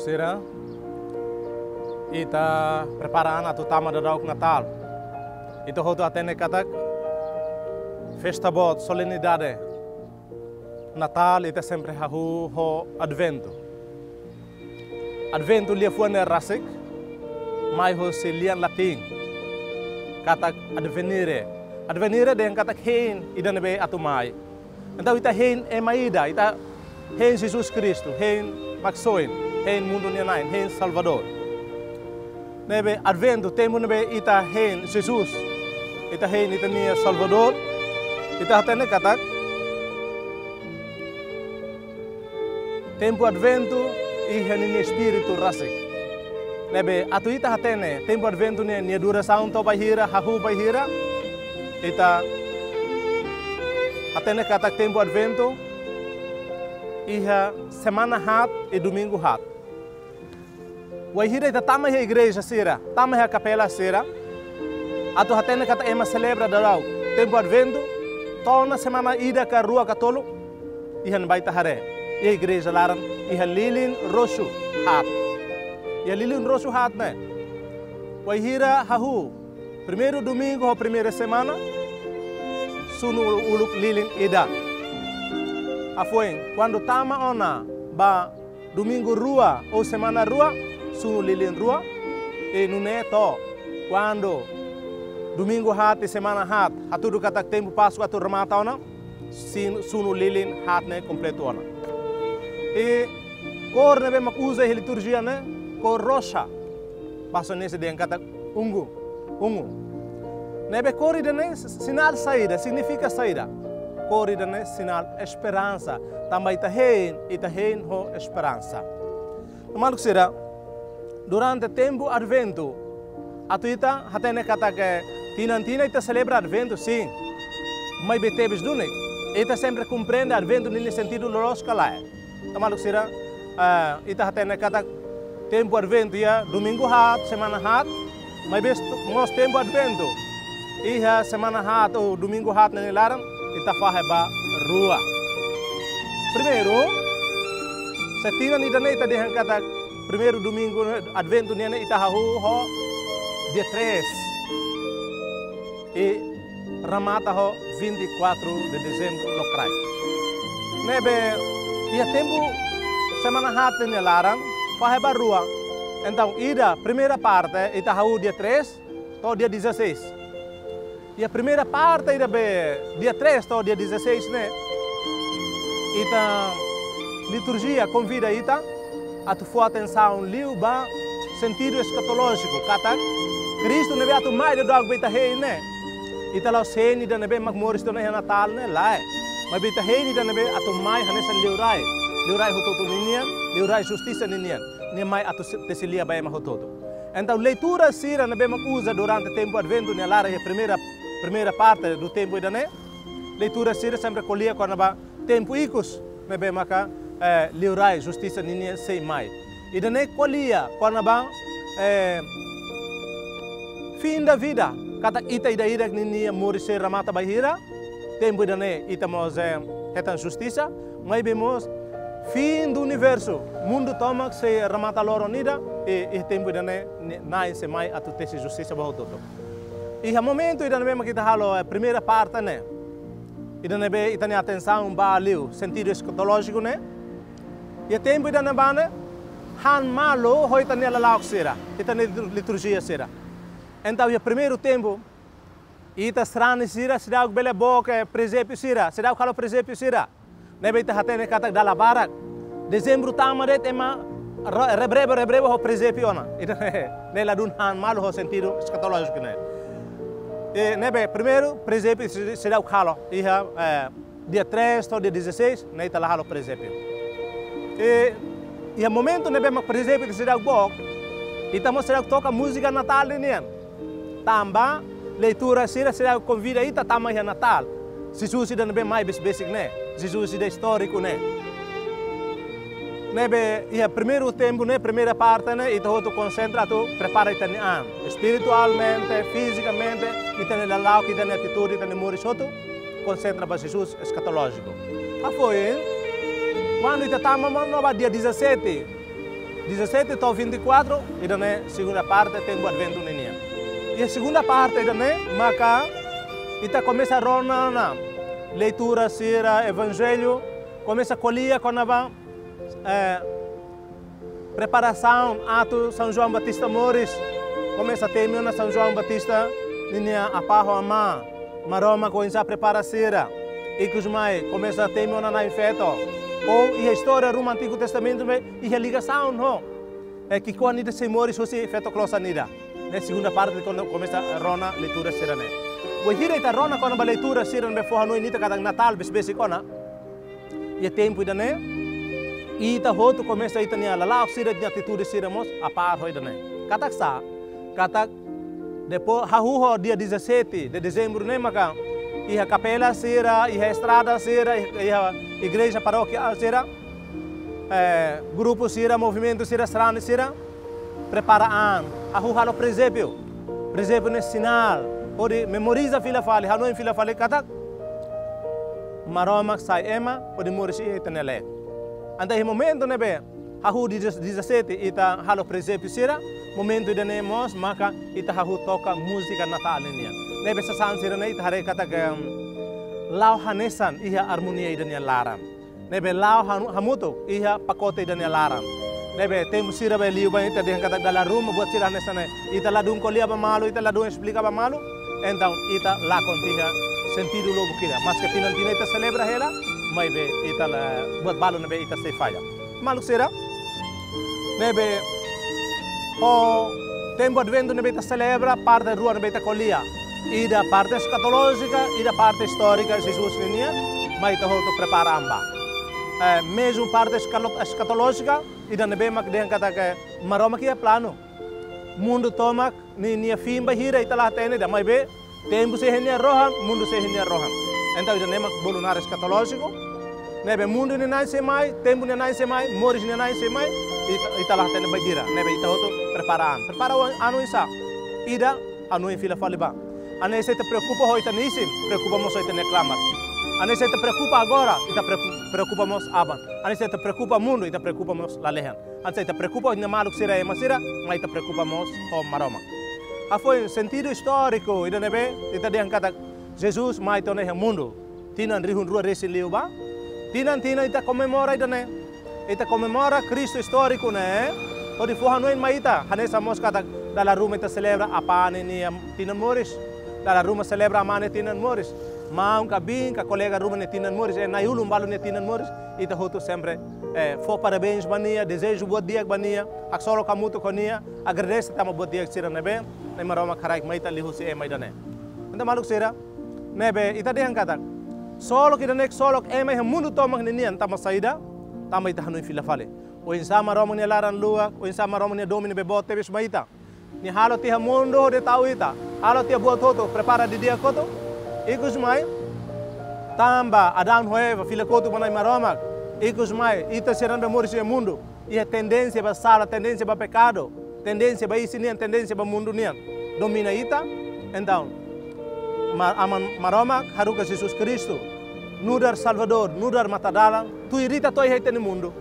Sira, ita preparando a tutama da Dauk Natal. Ita hoto atene katak festa bot solenidade. Natal ita sempre hahu ho advento. Advento lia fuane rasik, mai ho se lian latin. Katak advenire. Advenire den katak hein ida nebe atumai. Então ita hein emaida, ita hein Jesus Cristo, hein Maxoin, hein mundo nianain, hein Salvador. Nebe advento temo nebe ita hein Jesus, ita hein ita nia Salvador, ita hatene katak. Tempo advento iha ni espírito rasik. Nebe atu ita hatene tempo advento nia duração to bahira, hahu bahira, ita hatene katak tempo advento iha semana hat e domingo hat. Wahira ita tama a igreja sira, tama a capela sira. Atu hatene kata ema celebra darau tempo advento, tona semana ida ka rua katolo, iha baita hare. E a igreja laran iha lilin roxo hat. Iha lilin roxo hat né. Wahira hahu, primeiro domingo ou primeira semana, sunu uluk lilin ida. Afoin, quando tama ona ba domingo rua ou semana rua, sunu lilin rua, e não é to. Quando domingo hat e semana hat, hatudo katak tempo Páscoa tu remata ona, sunu lilin hat né completo ona. E cor nebe mak usa a liturgia né, cor roxa, passo nesse de katak ungu. Nebe cor ida né sinal saída, significa saída. Corrida né sinal esperança, também ita hein ho esperança. Malu sira durante tempo advento, atuita hatene kata que tinantina ita celebra advento sim, mas betebes dune, ita sempre compreende advento no sentido lógico lá. Malu sira ita hatene kata tempo advento ya domingo hat, semana hat, mas bes nós tempo advento, iha semana hat ou domingo hat nele laram ita faheba rua. Primeiro, se tina ni dana ita dehan kata primeiro domingo advento niana ita hahu ho dia 3 e ramata ho 24 de dezembro lokrai. Nebe ia tempo semana hat ni laran faheba rua. Então ida primeira parte ita hahu dia 3 to dia 16. E a primeira parte ida be dia 3 ou dia 16, né? Ita liturgia convida ita a tu for atenção liu ba sentido escatológico, kata Cristo nebe atu mais de dog beta hei, né? Ita lao seni da nebe magmoris to na Natal, né? Lá, mas beta hei da nebe atu mais hanesan liurai hutoto ninian, liurai justiça ninian, nem mais atu tesilia ba ema hutoto. Então leitura sira nebe mak usa durante tempo advento ne lara a primeira parte do tempo ida né? Leitura sira sempre colhia quando ba tempo icos nebe maka liurai justiça ninha sei mai. Ida né colhia quando ba fim da vida kata ita ida ninha morisser ramata bahira tempo ida né ita mos etan justiça mas bemos fim do universo mundo toma se ramata loro nida e tempo ida né nai se mai atu tesi justiça bahototo. E a momento ida nebe makita halo a primeira parte né. Ida nebe ita ne atenção ba liu sentido escatológico né. E tempo ida neba né han malo ho ita ne lalauk sira, ita ne liturgia sira. Então o primeiro tempo ita strani sira sida bele boca presépio sira, sida halo presépio sira. Nebe ita hatene kata dala barak. Dezembro tamaret ema rebrebo ho presépio ona. Ita ne la dun han malo ho sentido escatológico né. E nebe primeiro presépio será o calo, dia 3 ou dia 16, né tá lá o presépio. E a momento nebe mas presépio que será o bom, e também será toca música Natal nian. Tamba leitura será convida aí tá tama ya Natal. Jesus ida nebe mais basic né, Jesus ida histórico né. Nebe e primeiro tempo né, primeira parte né, e tu concentra tu prepara ita ne an, espiritualmente, fisicamente, ita ne lalau, ita ne atitude, ita ne morisoto, concentra para Jesus escatológico. Foi quando ita tama no dia 17, 17 até 24, ida né segunda parte tem o advento nenia. E a segunda parte ida né, maka ita começa a rona na leitura sira evangelho, começa a colher quando a preparação ato São João Batista Mores, começa a terminar São João Batista nenia apaho ama, maroma começa a preparar sira, e que os mai começa a terminar na infeto. Ou a história do Antigo Testamento e a ligação, não? É que quando a gente morre, isso é feito closa nida. Na segunda parte, quando começa a rona, leitura serane. O hira ita rona quando a leitura serane beforra no inita cada Natal, besi kona. E tempo ida né? E ita hoto começa a ita nia lalau sira de atitude siramos a par hoida né? Katak sa, katak depois hahuho dia 17 de dezembro né maka. E a capela sira, e a estrada sira, e a igreja paroquial sira, grupo sira, movimento sira, strane sira, preparaan, a halo presépio nesse sinal, pode memoriza fila fale, hano em fila fale katak, maromak sai ema, pode morisi etenele. Anda em momento nebe, hahu 17 ita halo presépio sira, momento ida nemos maka ita hahu toca música natal nenia. Nebe sa saan sira na ita hare kata lau hanesan iha harmonia ida nia laran. Nebe lau hamuto iha pakote ida nia laran. Nebe temu sira be liu ba ita dia kata dalam rumah buat sira hanesan ita ladung kolia ba malu ita ladung explica ba malu. Então ita lakon tiha sentido lobo kira. Mas que tinan ita celebra hela, mai be ita buat balu nebe ita se falla. Malu sira. Nebe o tempo advento nebe ita celebra parte da rua nebe ita kolia. E da parte escatológica e da parte histórica Jesus nenia, mas ita hoto prepara amba. Mesmo parte escatológica e da nebe mak dia kata ke maroma que é plano. Mundo tomak nia fim bahira ita lah tene da mai be tempo se henia rohan, mundo se henia rohan. Então ida nemak bolunar escatológico. Nebe mundo ni nai se mai, tempo ni nai se mai, moris ni nai se mai, ita lah tene bahira. Nebe ita hoto preparaan. Prepara anu isa. Ida anu em fila faliba. Ane se te preocupa hoita nisim, preocupamos hoita neclamar. Ane se te preocupa agora, ita preocupamos aban. Ane se te preocupa mundo, ita preocupamos la lehan. Ane se te preocupa ina maluk sira e masira, mas ita preocupamos o maroma. Foi sentido histórico, ida nebe, ita diang kata Jesus mai tone he mundo. Tinan rihun rua resi liuba. Tinan ita comemora ida ne. Ita comemora Cristo histórico ne. O di fuha noin mai ita, hanesa mos kata dalla ruma ita celebra apane ni tinan moris. Dalla rumah celebra amane tinan moris. Maung kabin, ka colega rumah ne tinan moris. Na yulum balu ne tinan moris. Ita hoto sempre. For parabéns bania, desejo boa dia bania. Ak solo kamuto konia. Agradece tama boa dia sira nebe. Ne maroma karaik maita lihu si mai dane. Anda maluk sira. Nebe ita diang kata. Solo kita nek solo mai mundo tomak ninian tama saida. Tama ita hanui fila fale. O insa maroma ne laran lua, o insa maroma ne domine bebote bis maita. Ni halo tiha mundo de tau ita. Halo tia buat toto, prepara di dia koto. Ikus mai, tamba Adão Hoeva, filha koto manai maromak. Ikus mai, ita serão memórias do mundo. E a tendência para sala, tendência para pecado, tendência para isso nian, tendência para mundo nian. Domina ita, então, maromak haruka Jesus Cristo. Nudar Salvador, nudar matadalan. Tu irita toi hete no mundo.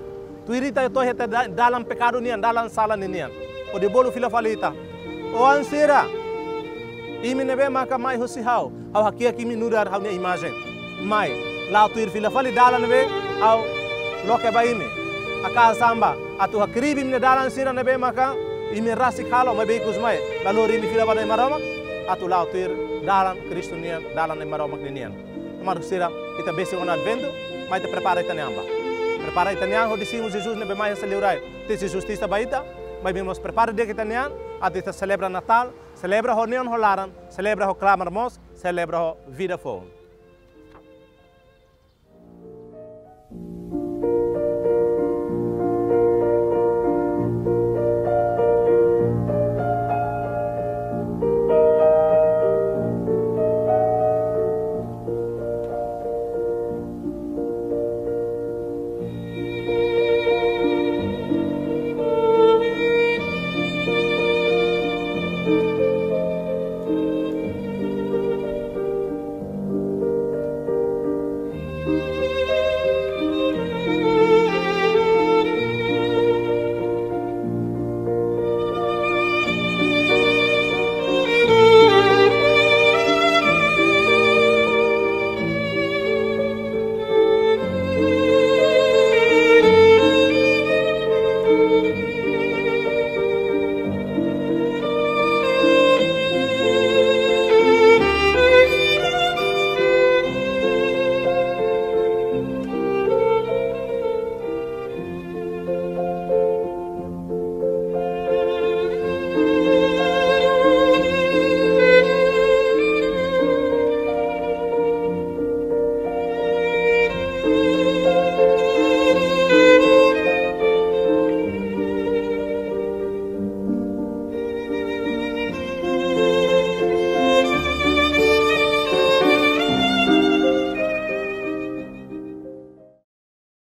Tu irita toi hete dalam pecado nian, dalam sala nian. O de bolo filha falita. O ansira. Imi nebe maka mai hosihau. Au hakia kimi nudar hau ne imagem. Mai. Lau tuir fila fali dala nebe. Au loke ba imi. Aka samba. Atu hakribi mine dala ansira nebe maka. Imi rasik halo mai beikus mai. Lalu rimi fila pada maromak. Atu lau tuir dalan Kristo nian. Dalan ne maromak nian. Maruk sira. Ita besi on advento. Mai te prepara ita neamba. Prepara ita nean. Ho decimos Jesus nebe mai celebrai. Te Jesus tista baita. Mas vimos prepara dia kita nian. Até celebra Natal, celebra o neon holaran, celebra o clamarmos, celebra o vida fome.